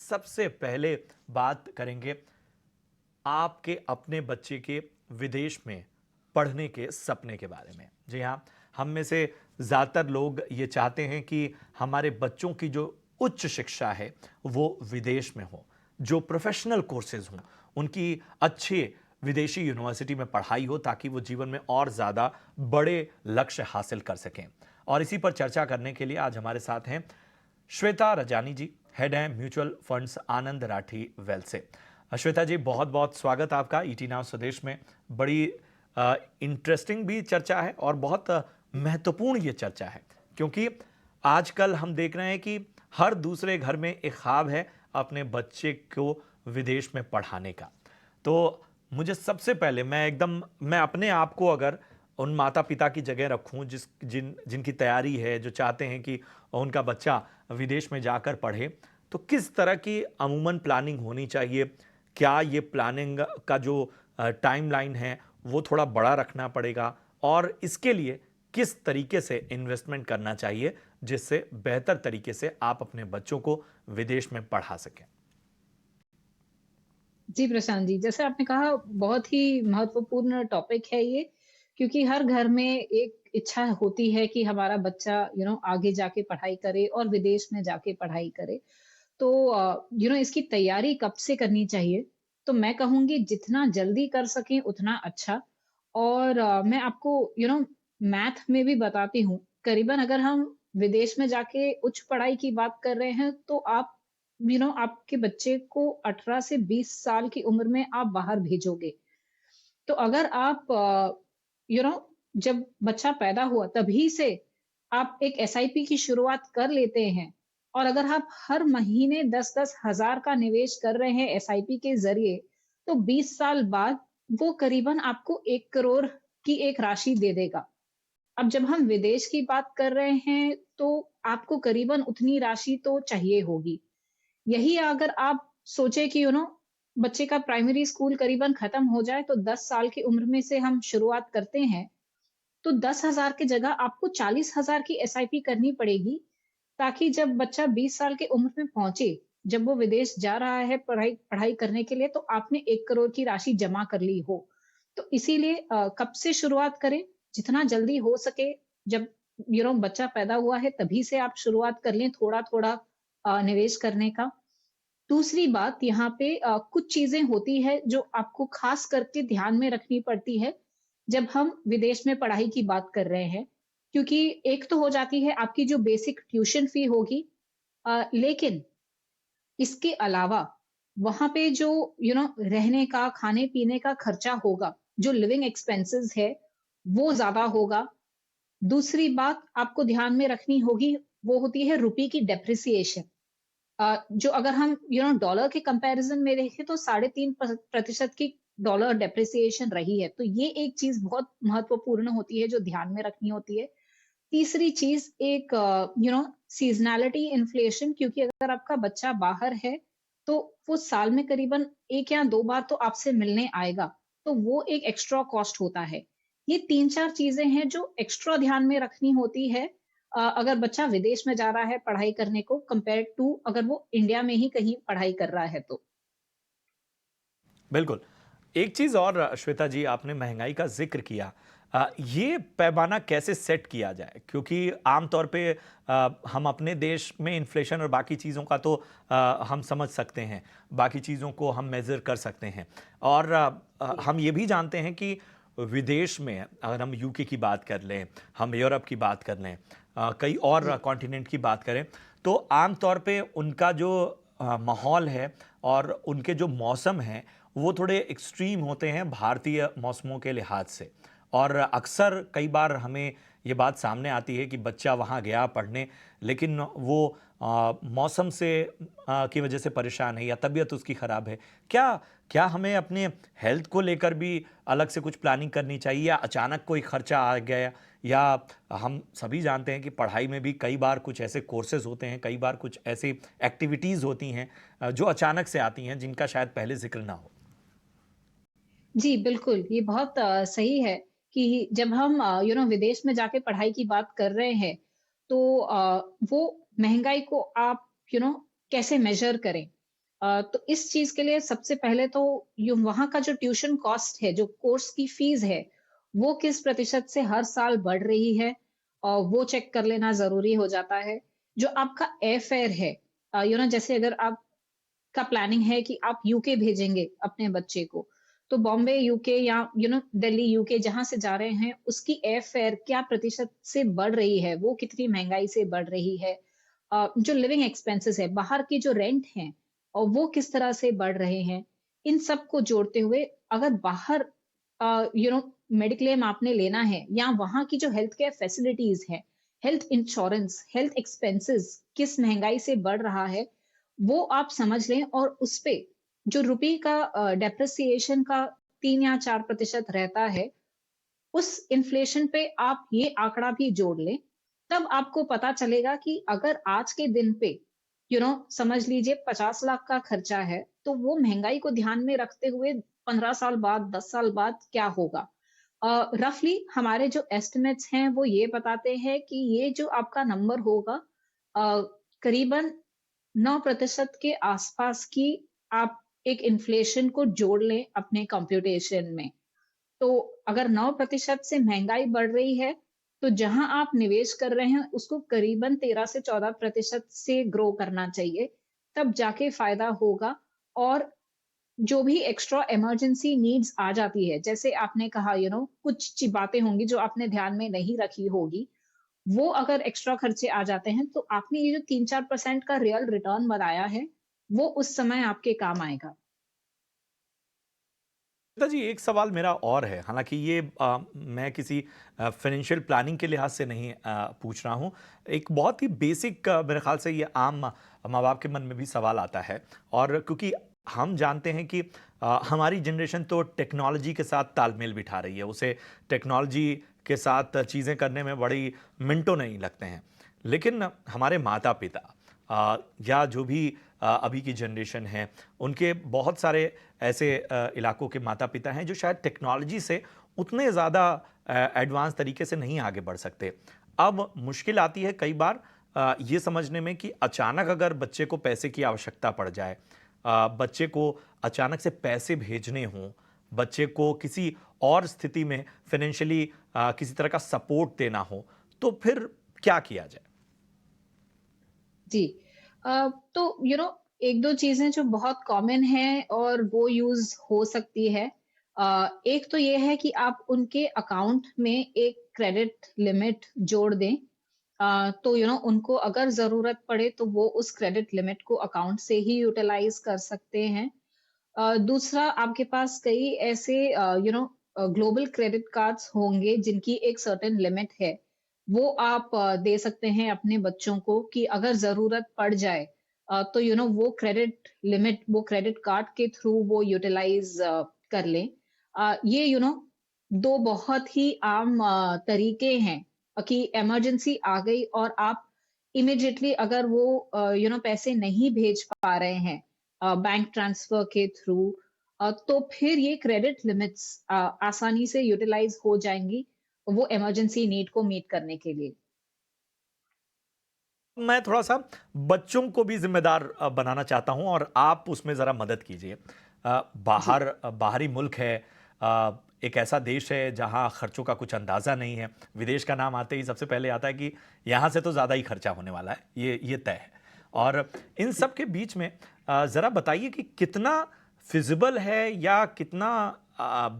सबसे पहले बात करेंगे आपके अपने बच्चे के विदेश में पढ़ने के सपने के बारे में। जी हाँ, हम में से ज़्यादातर लोग ये चाहते हैं कि हमारे बच्चों की जो उच्च शिक्षा है वो विदेश में हो, जो प्रोफेशनल कोर्सेज हों उनकी अच्छे विदेशी यूनिवर्सिटी में पढ़ाई हो ताकि वो जीवन में और ज़्यादा बड़े लक्ष्य हासिल कर सकें। और इसी पर चर्चा करने के लिए आज हमारे साथ हैं श्वेता रजानी जी, हेड हैं म्यूचुअल फंड्स आनंद राठी वेल्थ से। श्वेता जी, बहुत बहुत स्वागत आपका ईटी नाउ स्वदेश में। बड़ी इंटरेस्टिंग भी चर्चा है और बहुत महत्वपूर्ण ये चर्चा है, क्योंकि आजकल हम देख रहे हैं कि हर दूसरे घर में एक ख्वाब है अपने बच्चे को विदेश में पढ़ाने का। तो मुझे सबसे पहले मैं अपने आप को अगर उन माता पिता की जगह रखूं जिनकी तैयारी है, जो चाहते हैं कि उनका बच्चा विदेश में जाकर पढ़े, तो किस तरह की अमूमन प्लानिंग होनी चाहिए? क्या ये प्लानिंग का जो टाइमलाइन है वो थोड़ा बड़ा रखना पड़ेगा, और इसके लिए किस तरीके से इन्वेस्टमेंट करना चाहिए जिससे बेहतर तरीके से आप अपने बच्चों को विदेश में पढ़ा सकें? जी, प्रशांत जी, जैसे आपने कहा बहुत ही महत्वपूर्ण टॉपिक है ये, क्योंकि हर घर में एक इच्छा होती है कि हमारा बच्चा आगे जाके पढ़ाई करे और विदेश में जाके पढ़ाई करे। तो इसकी तैयारी कब से करनी चाहिए? तो मैं कहूँगी जितना जल्दी कर सकें उतना अच्छा। और मैं आपको मैथ में भी बताती हूँ। करीबन अगर हम विदेश में जाके उच्च पढ़ाई की बात कर रहे हैं, तो आप आपके बच्चे को 18 से 20 साल की उम्र में आप बाहर भेजोगे। तो अगर आप यू नो जब बच्चा पैदा हुआ तभी से आप एक एसआईपी की शुरुआत कर लेते हैं, और अगर आप हर महीने 10-10 हज़ार का निवेश कर रहे हैं एसआईपी के ज़रिए, तो 20 साल बाद वो करीबन आपको 1 करोड़ की एक राशि दे देगा। अब जब हम विदेश की बात कर रहे हैं, तो आपको करीबन उतनी राशि तो चाहिए होगी। यही अगर आप सोचे कि बच्चे का प्राइमरी स्कूल करीबन खत्म हो जाए, तो 10 साल की उम्र में से हम शुरुआत करते हैं, तो 10,000 की जगह आपको 40,000 की एसआईपी करनी पड़ेगी, ताकि जब बच्चा 20 साल की उम्र में पहुंचे, जब वो विदेश जा रहा है पढ़ाई पढ़ाई करने के लिए, तो आपने 1 करोड़ की राशि जमा कर ली हो। तो इसीलिए कब से शुरुआत करें? जितना जल्दी हो सके, जब बच्चा पैदा हुआ है तभी से आप शुरुआत कर लें थोड़ा-थोड़ा निवेश करने का। दूसरी बात यहाँ पे कुछ चीज़ें होती हैं जो आपको ख़ास करके ध्यान में रखनी पड़ती है, जब हम विदेश में पढ़ाई की बात कर रहे हैं। क्योंकि एक तो हो जाती है आपकी जो बेसिक ट्यूशन फ़ी होगी, लेकिन इसके अलावा वहाँ पे जो रहने का, खाने-पीने का खर्चा होगा, जो लिविंग एक्सपेंसेस है, वो ज़्यादा होगा। दूसरी बात आपको ध्यान में रखनी होगी, वो होती है रुपए की डेप्रिसिएशन। जो अगर हम डॉलर के कंपैरिजन में देखें, तो 3.5% की डॉलर डेप्रिसिएशन रही है। तो ये एक चीज़ बहुत महत्वपूर्ण होती है जो ध्यान में रखनी होती है। तीसरी चीज़ एक सीज़नैलिटी इन्फ्लेशन, क्योंकि अगर आपका बच्चा बाहर है, तो वो साल में करीबन 1 या 2 बार तो आपसे मिलने आएगा, तो वो एक एक्स्ट्रा कॉस्ट होता है। ये 3-4 चीज़ें हैं जो एक्स्ट्रा ध्यान में रखनी होती है, अगर बच्चा विदेश में जा रहा है पढ़ाई करने को, कंपेयर्ड टू अगर वो इंडिया में ही कहीं पढ़ाई कर रहा है तो। बिल्कुल। एक चीज़ और श्वेता जी, आपने महँगाई का ज़िक्र किया। ये पैमाना कैसे सेट किया जाए? क्योंकि आम तौर पे हम अपने देश में इन्फ्लेशन और बाकी चीज़ों का तो हम समझ सकते हैं, बाकी चीज़ों को हम मेज़र कर सकते हैं। और जी। हम ये भी जानते हैं कि विदेश में अगर हम यूके की बात कर लें, हम यूरोप की बात कर लें, कई और जी। कॉन्टिनेंट की बात करें, तो आम तौर पे उनका जो माहौल है और उनके जो मौसम हैं, वो थोड़े एक्सट्रीम होते हैं भारतीय मौसमों के लिहाज से। और अक्सर कई बार हमें ये बात सामने आती है कि बच्चा वहाँ गया पढ़ने, लेकिन वो मौसम से की वजह से परेशान है या तबीयत उसकी ख़राब है। क्या क्या हमें अपने हेल्थ को लेकर भी अलग से कुछ प्लानिंग करनी चाहिए, या अचानक कोई खर्चा आ गया? या हम सभी जानते हैं कि पढ़ाई में भी कई बार कुछ ऐसे कोर्सेज़ होते हैं, कई बार कुछ ऐसी एक्टिविटीज़ होती हैं जो अचानक से आती हैं, जिनका शायद पहले ज़िक्र ना हो। जी, बिल्कुल, ये बहुत सही है कि जब हम विदेश में जाके पढ़ाई की बात कर रहे हैं, तो वो महँगाई को आप कैसे मेज़र करें? तो इस चीज़ के लिए सबसे पहले तो यो वहाँ का जो ट्यूशन कॉस्ट है, जो कोर्स की फीस है, वो किस प्रतिशत से हर साल बढ़ रही है, वो चेक कर लेना ज़रूरी हो जाता है। जो आपका एयर फेयर है, जैसे अगर आप का प्लानिंग है कि आप यूके भेजेंगे अपने बच्चे को, तो बॉम्बे यूके या दिल्ली यूके जहाँ से जा रहे हैं, उसकी एयर फेयर क्या प्रतिशत से बढ़ रही है, वो कितनी महँगाई से बढ़ रही है। जो लिविंग एक्सपेंसेस है, बाहर के जो रेंट हैं और वो किस तरह से बढ़ रहे हैं। इन सब को जोड़ते हुए अगर बाहर मेडिक्लेम आपने लेना है या वहाँ की जो हेल्थ केयर फैसिलिटीज़ हैं, हेल्थ इंश्योरेंस, हेल्थ एक्सपेंसेस किस महँगाई से बढ़ रहा है, वो आप समझ लें और उसपे जो रुपए का डेप्रिसिएशन का 3 या 4% रहता है, उस इन्फ्लेशन पे आप ये आंकड़ा भी जोड़ लें, तब आपको पता चलेगा कि अगर आज के दिन पे समझ लीजिए 50 लाख का खर्चा है, तो वो महँगाई को ध्यान में रखते हुए 15 साल बाद, 10 साल बाद क्या होगा? रफली हमारे जो एस्टिमेट्स हैं, वो ये बताते हैं कि ये जो आपका नंबर होगा अ, करीबन 9% के आसपास की आप एक इन्फ्लेशन को जोड़ लें अपने कंप्यूटेशन में। तो अगर 9% से महँगाई बढ़ रही है, तो जहाँ आप निवेश कर रहे हैं, उसको करीबन 13 से 14% से ग्रो करना चाहिए, तब जाके फ़ायदा होगा। और जो भी एक्स्ट्रा इमरजेंसी नीड्स आ जाती है, जैसे आपने कहा कुछ ची बातें होंगी जो आपने ध्यान में नहीं रखी होगी, वो अगर एक्स्ट्रा खर्चे आ जाते हैं, तो आपने ये जो 3-4% का रियल रिटर्न बनाया है, वो उस समय आपके काम आएगा। पिताजी एक सवाल मेरा और है, हालाँकि ये मैं किसी फाइनेंशियल प्लानिंग के लिहाज से नहीं पूछ रहा हूँ। एक बहुत ही बेसिक मेरे ख़्याल से ये आम माँ-बाप के मन में भी सवाल आता है, और क्योंकि हम जानते हैं कि हमारी जनरेशन तो टेक्नोलॉजी के साथ तालमेल बिठा रही है, उसे टेक्नोलॉजी के साथ चीज़ें करने में बड़ी मिनटों नहीं लगते हैं। लेकिन हमारे माता-पिता या जो भी अभी की जनरेशन है, उनके बहुत सारे ऐसे इलाकों के माता-पिता हैं जो शायद टेक्नोलॉजी से उतने ज़्यादा एडवांस तरीके से नहीं आगे बढ़ सकते। अब मुश्किल आती है कई बार ये समझने में कि अचानक अगर बच्चे को पैसे की आवश्यकता पड़ जाए, बच्चे को अचानक से पैसे भेजने हों, बच्चे को किसी और स्थिति में फाइनेंशियली किसी तरह का सपोर्ट देना हो, तो फिर क्या किया जाए? जी। तो 1-2 चीज़ें जो बहुत कॉमन हैं और वो यूज़ हो सकती है। एक तो ये है कि आप उनके अकाउंट में एक क्रेडिट लिमिट जोड़ दें। तो उनको अगर ज़रूरत पड़े तो वो उस क्रेडिट लिमिट को अकाउंट से ही यूटिलाइज़ कर सकते हैं। दूसरा आपके पास कई ऐसे ग्लोबल क्रेडिट कार्ड्स होंगे जिनकी एक सर्टेन लिमिट है। वो आप दे सकते हैं अपने बच्चों को कि अगर ज़रूरत पड़ जाए तो वो क्रेडिट लिमिट वो क्रेडिट कार्ड के थ्रू वो यूटिलाइज़ कर लें। ये 2 बहुत ही आम तरीके हैं कि इमरजेंसी आ गई और आप इमीडिएटली अगर वो पैसे नहीं भेज पा रहे हैं बैंक ट्रांसफर के थ्रू तो फिर ये क्रेडिट लिमिट्स आसानी से यूटिलाइज हो जाएंगी वो इमरजेंसी नीड को मीट करने के लिए। मैं थोड़ा-सा बच्चों को भी ज़िम्मेदार बनाना चाहता हूँ और आप उसमें ज़रा मदद कीजिए। जी। बाहरी मुल्क है, एक ऐसा देश है जहाँ खर्चों का कुछ अंदाज़ा नहीं है। विदेश का नाम आते ही सबसे पहले आता है कि यहाँ से तो ज़्यादा ही खर्चा होने वाला है, ये तय है। और इन सब के बीच में ज़रा बताइए कि कितना फ़िज़िबल है या कितना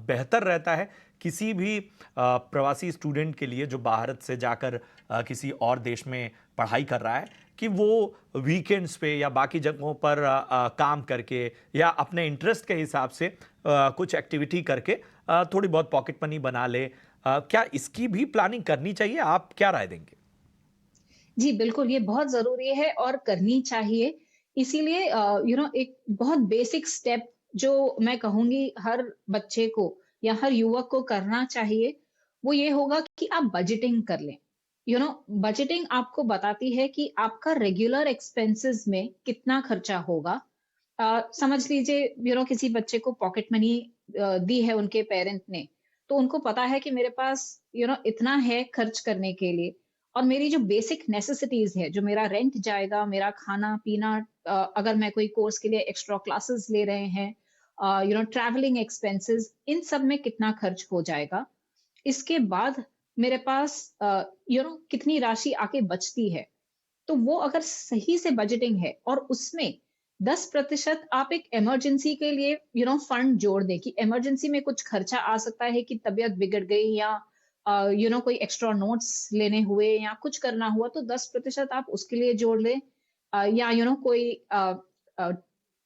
बेहतर रहता है किसी भी प्रवासी स्टूडेंट के लिए जो भारत से जाकर किसी और देश में पढ़ाई कर रहा है, कि वो वीकेंड्स पे या बाकी जगहों पर काम करके या अपने इंटरेस्ट के हिसाब से कुछ एक्टिविटी करके थोड़ी बहुत पॉकेट मनी बना ले। क्या इसकी भी प्लानिंग करनी चाहिए? आप क्या राय देंगे? जी, बिल्कुल, ये बहुत ज़रूरी है और करनी चाहिए। इसीलिए एक बहुत बेसिक स्टेप जो मैं कहूँगी हर बच्चे को या हर युवक को करना चाहिए, वो ये होगा कि आप बजटिंग कर लें। बजटिंग आपको बताती है कि आपका रेगुलर एक्सपेंसेस में कितना खर्चा होगा। समझ लीजिए किसी बच्चे को पॉकेट मनी दी है उनके पेरेंट ने, तो उनको पता है कि मेरे पास इतना है खर्च करने के लिए। और मेरी जो बेसिक नेसेसिटीज है, जो मेरा रेंट जाएगा, मेरा खाना पीना, अगर मैं कोई कोर्स के लिए एक्स्ट्रा क्लासेस ले रहे हैं, ट्रैवलिंग एक्सपेंसेस, इन सब में कितना खर्च हो जाएगा। इसके बाद मेरे पास कितनी राशि आके बचती है। तो वो अगर सही से बजटिंग है और उसमें 10% आप एक इमरजेंसी के लिए फंड जोड़ दें, कि इमरजेंसी में कुछ खर्चा आ सकता है, कि तबीयत बिगड़ गई, या कोई एक्स्ट्रा नोट्स लेने हुए, या कुछ करना हुआ, तो 10% आप उसके लिए जोड़ लें। या कोई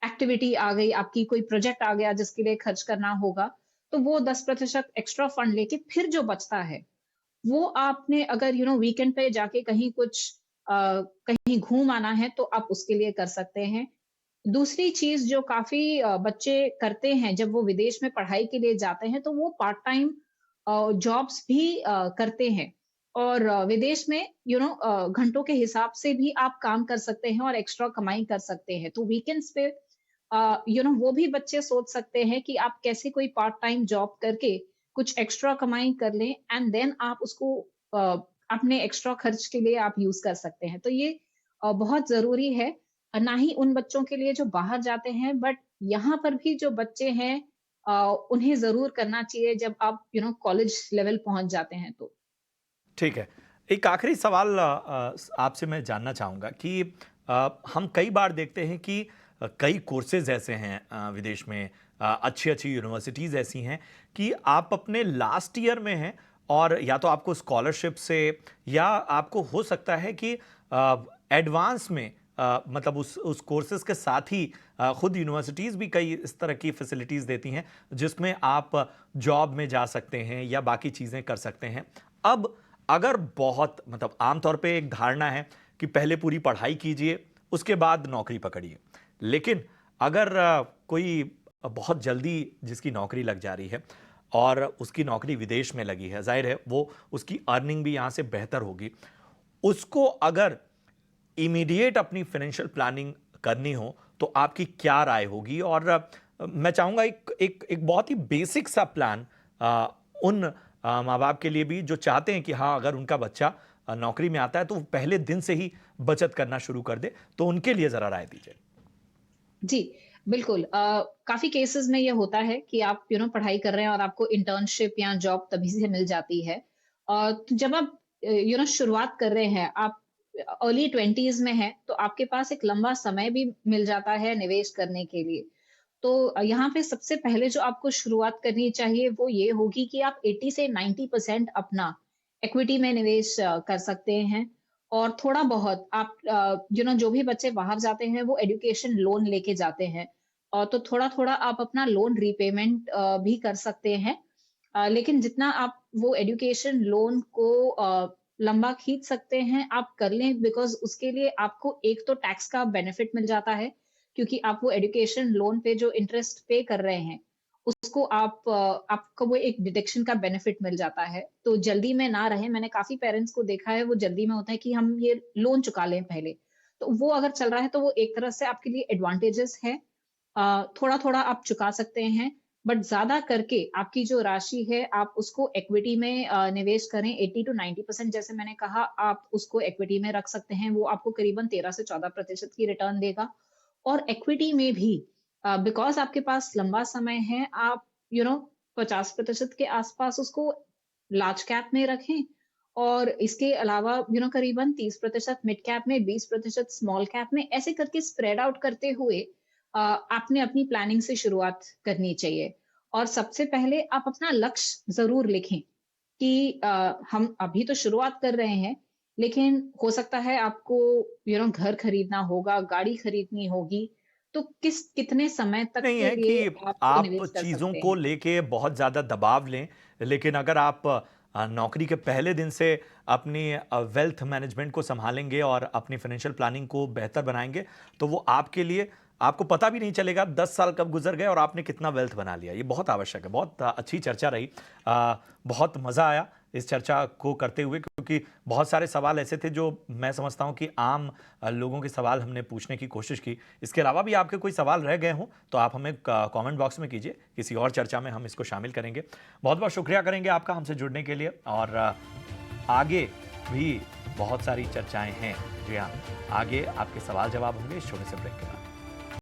एक्टिविटी आ गई आपकी, कोई प्रोजेक्ट आ गया जिसके लिए खर्च करना होगा, तो वो 10% एक्स्ट्रा फंड लेके फिर जो बचता है, वो आपने अगर वीकेंड पे जाके कहीं कुछ कहीं घूम आना है, तो आप उसके लिए कर सकते हैं। दूसरी चीज़ जो काफ़ी बच्चे करते हैं जब वो विदेश में पढ़ाई के लिए जाते हैं, तो वो पार्ट टाइम जॉब्स भी करते हैं। और विदेश में घंटों के हिसाब से भी आप काम कर सकते हैं और एक्स्ट्रा कमाई कर सकते हैं। तो वीकेंड्स पे वो भी बच्चे सोच सकते हैं कि आप कैसे कोई पार्ट टाइम जॉब करके कुछ एक्स्ट्रा कमाई कर लें, एंड देन आप उसको अ, अपने एक्स्ट्रा खर्च के लिए आप यूज़ कर सकते हैं। तो ये बहुत ज़रूरी है। ना ही उन बच्चों के लिए जो बाहर जाते हैं, बट यहाँ पर भी जो बच्चे हैं, उन्हें ज़रूर करना चाहिए जब आप कॉलेज लेवल पहुँच जाते हैं तो। ठीक है। एक आखिरी सवाल आपसे मैं जानना चाहूँगा कि हम कई बार देखते हैं कि कई कोर्सेज़ ऐसे हैं विदेश में, अच्छी-अच्छी यूनिवर्सिटीज़ ऐसी हैं कि आप अपने लास्ट ईयर में हैं और या तो आपको स्कॉलरशिप से या आपको हो सकता है कि एडवांस में मतलब उस कोर्सेज़ के साथ ही खुद यूनिवर्सिटीज़ भी कई इस तरह की फैसिलिटीज़ देती हैं जिसमें आप जॉब में जा सकते हैं या बाकी चीज़ें कर सकते हैं। अब अगर बहुत मतलब आमतौर पे एक धारणा है कि पहले पूरी पढ़ाई कीजिए, उसके बाद नौकरी पकड़िए। लेकिन अगर कोई बहुत जल्दी जिसकी नौकरी लग जा रही है और उसकी नौकरी विदेश में लगी है, ज़ाहिर है वो उसकी अर्निंग भी यहाँ से बेहतर होगी। उसको अगर इमीडिएट अपनी फाइनेंशियल प्लानिंग करनी हो, तो आपकी क्या राय होगी? और मैं चाहूँगा एक एक एक बहुत ही बेसिक सा प्लान उन माँ-बाप के लिए भी जो चाहते हैं कि हाँ, अगर उनका बच्चा नौकरी में आता है तो वो पहले दिन से ही बचत करना शुरू कर दे, तो उनके लिए ज़रा राय दीजिए। जी, बिल्कुल। काफ़ी केसेज़ में ये होता है कि आप पढ़ाई कर रहे हैं और आपको इंटर्नशिप या जॉब तभी से मिल जाती है। तो जब आप शुरुआत कर रहे हैं, आप अर्ली 20s में हैं, तो आपके पास एक लंबा समय भी मिल जाता है निवेश करने के लिए। तो यहाँ पे सबसे पहले जो आपको शुरुआत करनी चाहिए, वो ये होगी कि आप 80 से 90% अपना इक्विटी में निवेश कर सकते हैं। और थोड़ा बहुत आप जो भी बच्चे बाहर जाते हैं, वो एजुकेशन लोन लेके जाते हैं। तो थोड़ा-थोड़ा आप अपना लोन रीपेमेंट भी कर सकते हैं। लेकिन जितना आप वो एजुकेशन लोन को लंबा खींच सकते हैं, आप कर लें, बिकॉज़ उसके लिए आपको एक तो टैक्स का बेनिफिट मिल जाता है, क्योंकि आप वो एजुकेशन लोन पे जो इंटरेस्ट पे कर रहे हैं, उसको आपको वो एक डिडक्शन का बेनिफिट मिल जाता है। तो जल्दी में ना रहें, मैंने काफ़ी पेरेंट्स को देखा है, वो जल्दी में होता है कि हम ये लोन चुका लें पहले। तो वो अगर चल रहा है, तो वो एक तरह से आपके लिए एडवांटेजेस है। थोड़ा-थोड़ा आप चुका सकते हैं, बट ज़्यादा करके आपकी जो राशि है, आप उसको इक्विटी में निवेश करें। 80 टू 90% जैसे मैंने कहा, आप उसको इक्विटी में रख सकते हैं। वो आपको करीबन 13 से 14% की रिटर्न देगा। और इक्विटी में भी बिकॉज़ आपके पास लंबा समय है, आप 50% के आसपास उसको लार्ज कैप में रखें, और इसके अलावा करीबन 30% मिड कैप में, 20% स्मॉल कैप में, ऐसे करके स्प्रेड आउट करते हुए आपने अपनी प्लानिंग से शुरुआत करनी चाहिए। और सबसे पहले आप अपना लक्ष्य ज़रूर लिखें कि हम अभी तो शुरुआत कर रहे हैं, लेकिन हो सकता है आपको घर खरीदना होगा, गाड़ी खरीदनी होगी, तो कितने समय तक नहीं के है लिए कि आप आप निवेश कर चीज़ों सकते को हैं। लेके बहुत ज़्यादा दबाव लें, लेकिन अगर आप नौकरी के पहले दिन से अपनी वेल्थ मैनेजमेंट को सँभालेंगे और अपनी फाइनेंशियल प्लानिंग को बेहतर बनाएँगे, तो वो आपके लिए आपको पता भी नहीं चलेगा 10 साल कब गुज़र गए और आपने कितना वेल्थ बना लिया। ये बहुत आवश्यक है। बहुत अच्छी चर्चा रही। बहुत मज़ा आया इस चर्चा को करते हुए क्योंकि बहुत सारे सवाल ऐसे थे जो मैं समझता हूँ कि आम लोगों के सवाल हमने पूछने की कोशिश की। इसके अलावा भी आपके कोई सवाल रह गए हों, तो आप हमें कमेंट बॉक्स में कीजिए। किसी और चर्चा में हम इसको शामिल करेंगे। बहुत-बहुत शुक्रिया करेंगे आपका हमसे जुड़ने के लिए और आगे भी बहुत सारी चर्चाएं हैं। जी हाँ, आगे आपके सवाल जवाब होंगे इस छोटे से ब्रेक के बाद।